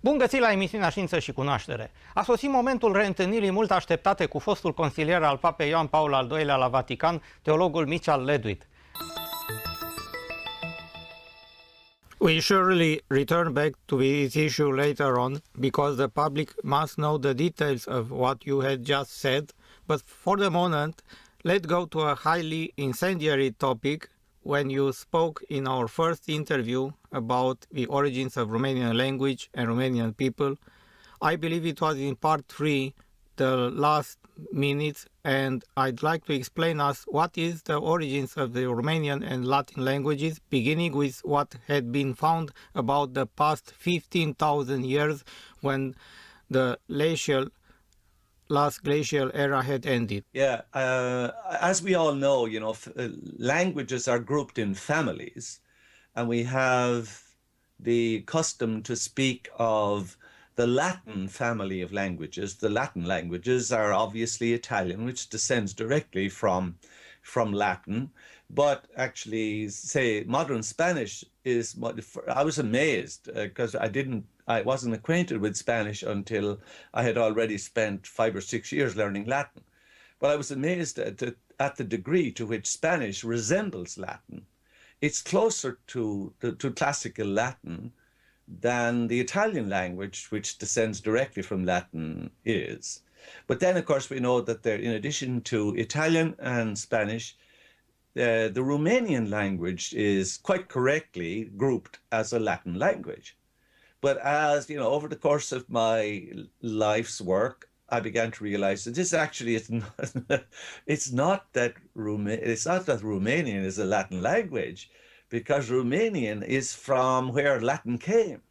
Bun găsit la emisiunea Știință și Cunoaștere. A sosit momentul reîntâlnirii mult așteptate cu fostul consilier al Papei Ioan Paul al II-lea la Vatican, teologul Mitchell Ledwith. We surely return back to this issue later on, because the public must know the details of what you had just said, but for the moment, let's go to a highly incendiary topic. When you spoke in our first interview about the origins of Romanian language and Romanian people, I believe it was in part 3, the last minutes, and I'd like to explain us what is the origins of the Romanian and Latin languages, beginning with what had been found about the past 15,000 years when the last glacial era had ended. Yeah, as we all know, languages are grouped in families, and we have the custom to speak of the Latin family of languages. The Latin languages are obviously Italian, which descends directly from Latin, but actually, say, modern Spanish is, I was amazed because I wasn't acquainted with Spanish until I had already spent 5 or 6 years learning Latin. But I was amazed at the degree to which Spanish resembles Latin. It's closer to classical Latin than the Italian language, which descends directly from Latin, is. But then, of course, we know that in addition to Italian and Spanish, the Romanian language is quite correctly grouped as a Latin language. But as over the course of my life's work, I began to realize that this actually is not. It's not that Romanian is a Latin language, because Romanian is from where Latin came.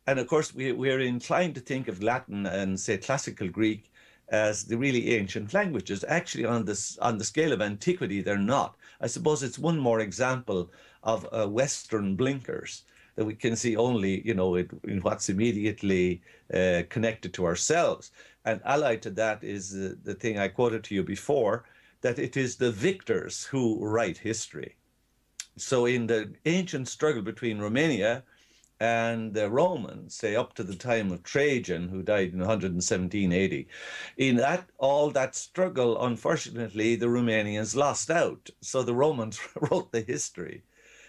And of course, we're inclined to think of Latin and, say, classical Greek as the really ancient languages. Actually, on the scale of antiquity, they're not. I suppose it's one more example of Western blinkers that we can see only, in what's immediately connected to ourselves. And allied to that is the thing I quoted to you before, that it is the victors who write history. So in the ancient struggle between Romania and the Romans, say up to the time of Trajan, who died in 117 AD, in all that struggle, unfortunately, the Romanians lost out. So the Romans wrote the history.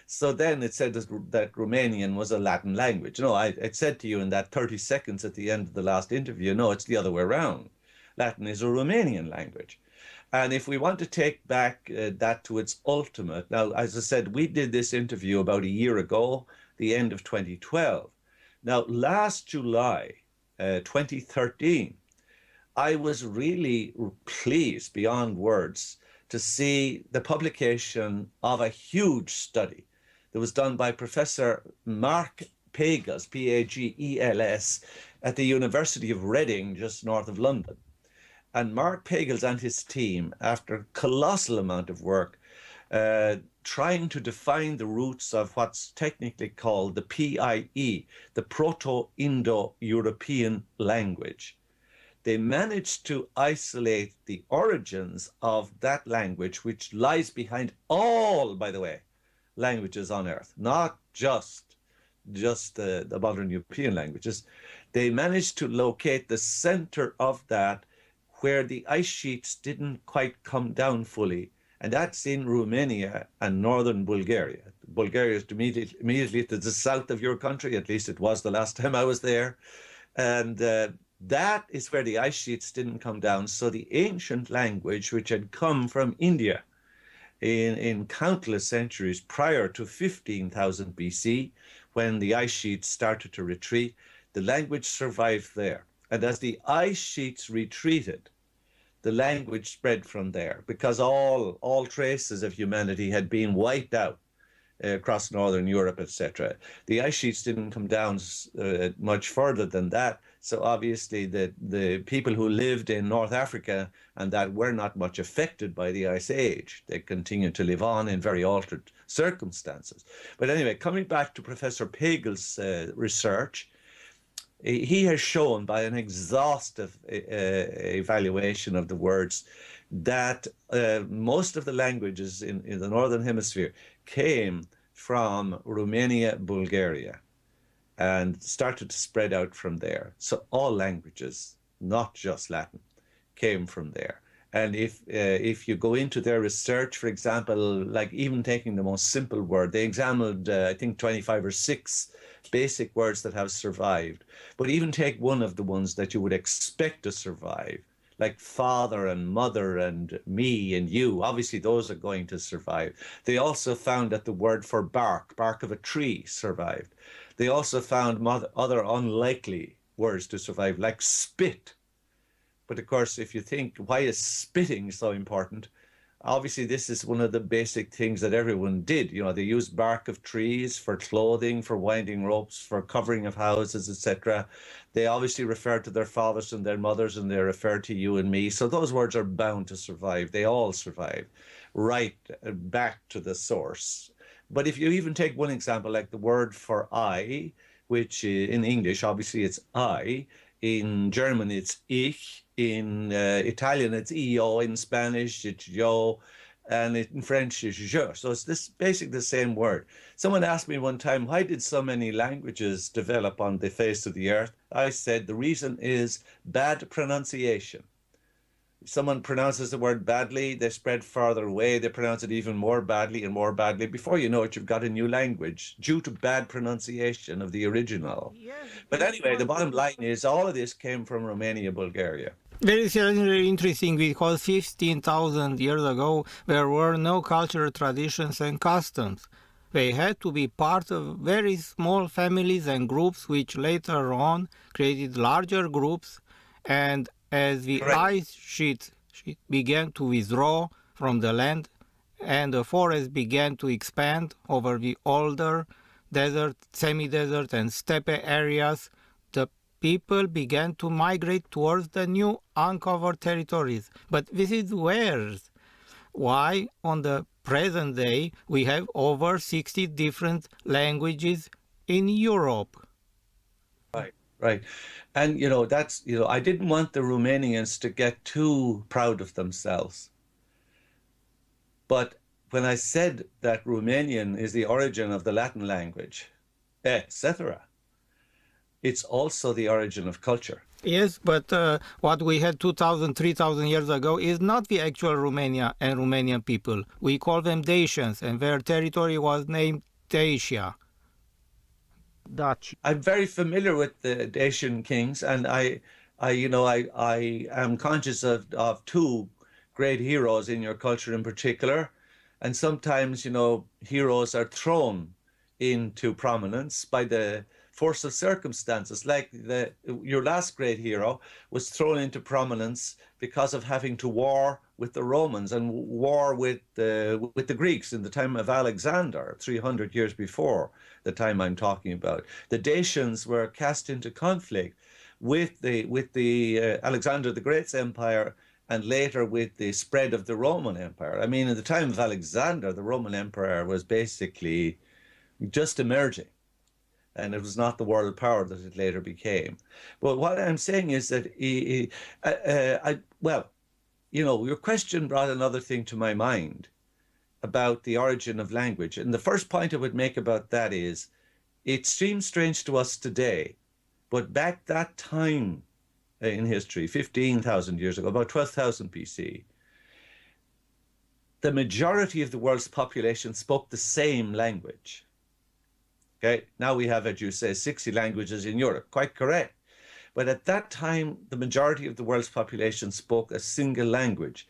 So then it said that Romanian was a Latin language. No, I said to you in that 30 seconds at the end of the last interview, no, it's the other way around. Latin is a Romanian language. And if we want to take back that to its ultimate, now, as I said, we did this interview about a year ago, the end of 2012. Now, last July, 2013, I was really pleased beyond words to see the publication of a huge study that was done by Professor Mark Pagels, P-A-G-E-L-S, at the University of Reading, just north of London. And Mark Pagels and his team, after a colossal amount of work, trying to define the roots of what's technically called the PIE, the Proto-Indo-European language. They managed to isolate the origins of that language, which lies behind all, by the way, languages on Earth, not just the modern European languages. They managed to locate the center of that where the ice sheets didn't quite come down fully, and that's in Romania and northern Bulgaria. Bulgaria is immediately to the south of your country, at least it was the last time I was there, and that is where the ice sheets didn't come down. So the ancient language, which had come from India in countless centuries prior to 15,000 BC, when the ice sheets started to retreat, the language survived there. And as the ice sheets retreated, the language spread from there, because all traces of humanity had been wiped out across Northern Europe, etc. The ice sheets didn't come down much further than that. So obviously the people who lived in North Africa and that were not much affected by the Ice Age, they continued to live on in very altered circumstances. But anyway, coming back to Professor Pagels' research, He has shown by an exhaustive evaluation of the words that most of the languages in the Northern Hemisphere came from Romania, Bulgaria, and started to spread out from there. So all languages, not just Latin, came from there. And if you go into their research, for example, like even taking the most simple word, they examined, I think, 25 or 6 basic words that have survived. But even take one of the ones that you would expect to survive, like father and mother and me and you, obviously those are going to survive. They also found that the word for bark of a tree, survived. They also found other unlikely words to survive, like spit. But of course, if you think, why is spitting so important? Obviously, this is one of the basic things that everyone did. You know, they used bark of trees for clothing, for winding ropes, for covering of houses, etc. They obviously referred to their fathers and their mothers, and they referred to you and me. So those words are bound to survive. They all survive, right back to the source. But if you even take one example, like the word for I, which in English, obviously it's I. In German, it's ich. In Italian, it's io. In Spanish, it's yo. And in French, it's je. So it's basically the same word. Someone asked me one time, why did so many languages develop on the face of the earth? I said, the reason is bad pronunciation. If someone pronounces the word badly, they spread farther away. They pronounce it even more badly and more badly. Before you know it, you've got a new language due to bad pronunciation of the original. Yes, But anyway, the bottom line is all of this came from Romania, Bulgaria. very interesting because 15,000 years ago there were no cultural traditions and customs. They had to be part of very small families and groups which later on created larger groups, and as the Correct. ice sheet began to withdraw from the land and the forest began to expand over the older desert, semi-desert and steppe areas, the people began to migrate towards the new uncovered territories. But this is why on the present day we have over 60 different languages in Europe. Right, right. And, I didn't want the Romanians to get too proud of themselves. But when I said that Romanian is the origin of the Latin language, etc., it's also the origin of culture. Yes, but what we had 2,000, 3,000 years ago is not the actual Romania and Romanian people. We call them Dacians, and their territory was named Dacia. Dutch. I'm very familiar with the Dacian kings, and I am conscious of 2 great heroes in your culture in particular. And sometimes, heroes are thrown into prominence by the force of circumstances. Like your last great hero was thrown into prominence because of having to war with the Romans and war with the Greeks in the time of Alexander, 300 years before the time I'm talking about. The Dacians were cast into conflict with the Alexander the Great's empire, and later with the spread of the Roman Empire. I mean, in the time of Alexander, the Roman Empire was basically just emerging, and it was not the world power that it later became. But what I'm saying is that, your question brought another thing to my mind about the origin of language. And the first point I would make about that is, it seems strange to us today, but back that time in history, 15,000 years ago, about 12,000 BC, the majority of the world's population spoke the same language. Okay, now we have, as you say, 60 languages in Europe, quite correct. But at that time, the majority of the world's population spoke a single language.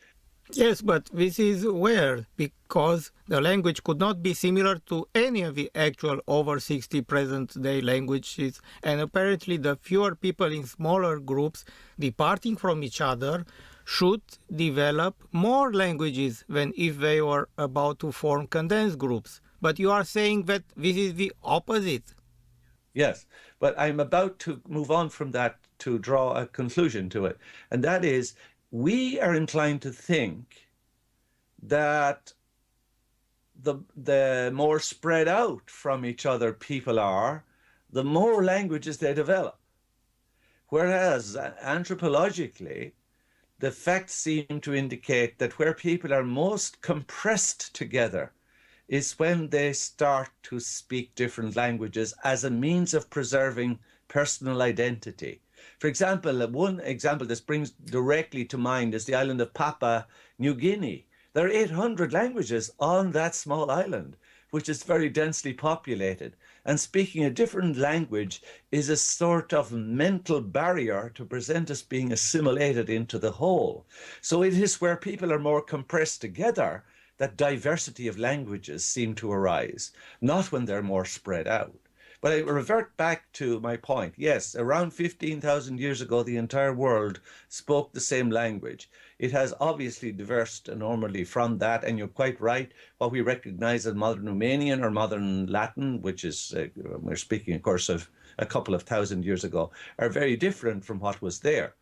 Yes, but this is weird because the language could not be similar to any of the actual over 60 present-day languages, and apparently the fewer people in smaller groups departing from each other should develop more languages than if they were about to form condensed groups. But you are saying that this is the opposite. Yes, but I'm about to move on from that to draw a conclusion to it, and that is, we are inclined to think that the more spread out from each other people are, the more languages they develop. Whereas anthropologically, the facts seem to indicate that where people are most compressed together is when they start to speak different languages as a means of preserving personal identity. For example, one example that springs directly to mind is the island of Papua New Guinea. There are 800 languages on that small island, which is very densely populated. And speaking a different language is a sort of mental barrier to present as being assimilated into the whole. So it is where people are more compressed together that diversity of languages seem to arise, not when they're more spread out. But I revert back to my point. Yes, around 15,000 years ago, the entire world spoke the same language. It has obviously diverged enormously from that, and you're quite right. What we recognize as modern Romanian or modern Latin, which is, we're speaking, of course, of a couple of thousand years ago, are very different from what was there.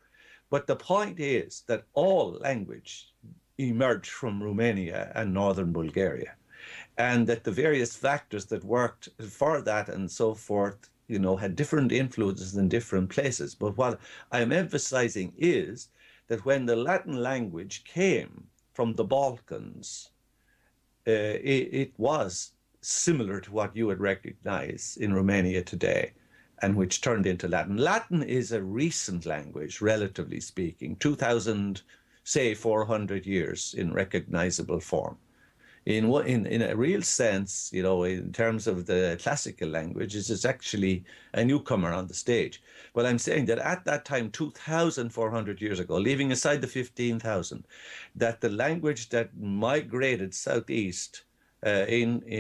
But the point is that all language emerged from Romania and northern Bulgaria, and that the various factors that worked for that and so forth, you know, had different influences in different places. But what I'm emphasizing is that when the Latin language came from the Balkans, it was similar to what you would recognize in Romania today, and which turned into Latin. Latin is a recent language, relatively speaking, 2,000, say 400 years in recognizable form. In a real sense, you know, in terms of the classical languages, it's actually a newcomer on the stage. But I'm saying that at that time, 2,400 years ago, leaving aside the 15,000, that the language that migrated southeast and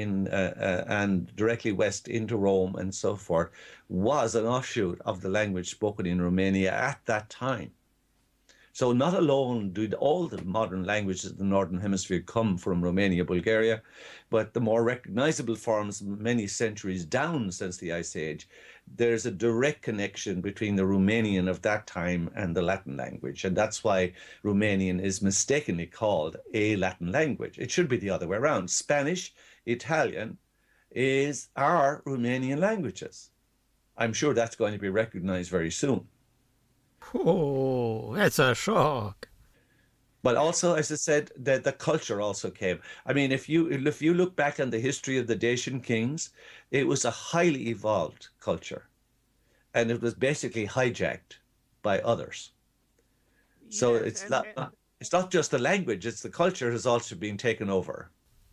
directly west into Rome and so forth was an offshoot of the language spoken in Romania at that time. So not alone did all the modern languages of the Northern Hemisphere come from Romania, Bulgaria, but the more recognizable forms many centuries down since the Ice Age, there's a direct connection between the Romanian of that time and the Latin language. And that's why Romanian is mistakenly called a Latin language. It should be the other way around. Spanish, Italian are Romanian languages. I'm sure that's going to be recognized very soon. Oh, that's a shock. But also, as I said, the culture also came. I mean, if you look back on the history of the Dacian kings, it was a highly evolved culture, and it was basically hijacked by others. So Yes, it's not just the language; it's the culture has also been taken over.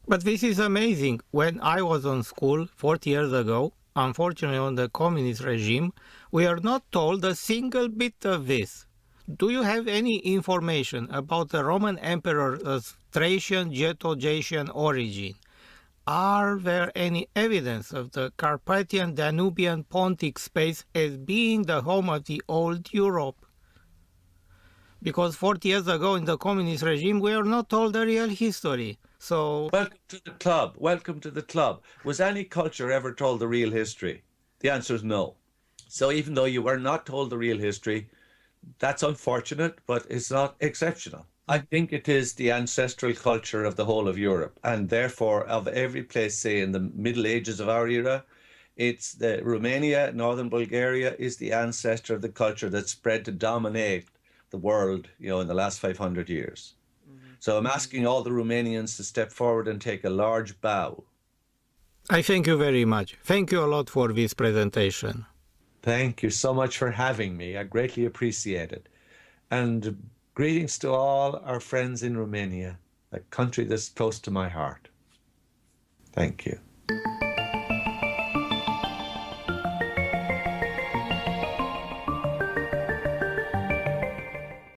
but this is amazing. When I was on school 40 years ago, unfortunately on the communist regime, we are not told a single bit of this. Do you have any information about the Roman emperor's Thracian Ghetto-Dacian origin? Are there any evidence of the Carpathian Danubian Pontic space as being the home of the old Europe? Because 40 years ago in the communist regime, we are not told the real history. So, Welcome to the club. Welcome to the club. Was any culture ever told the real history? The answer is no. So even though you were not told the real history, that's unfortunate, but it's not exceptional. I think it is the ancestral culture of the whole of Europe, and therefore of every place, say in the Middle Ages of our era, it's the Romania, northern Bulgaria is the ancestor of the culture that spread to dominate the world, you know, in the last 500 years. So I'm asking all the Romanians to step forward and take a large bow. I thank you very much. Thank you a lot for this presentation. Thank you so much for having me. I greatly appreciate it. And greetings to all our friends in Romania, a country that's close to my heart. Thank you.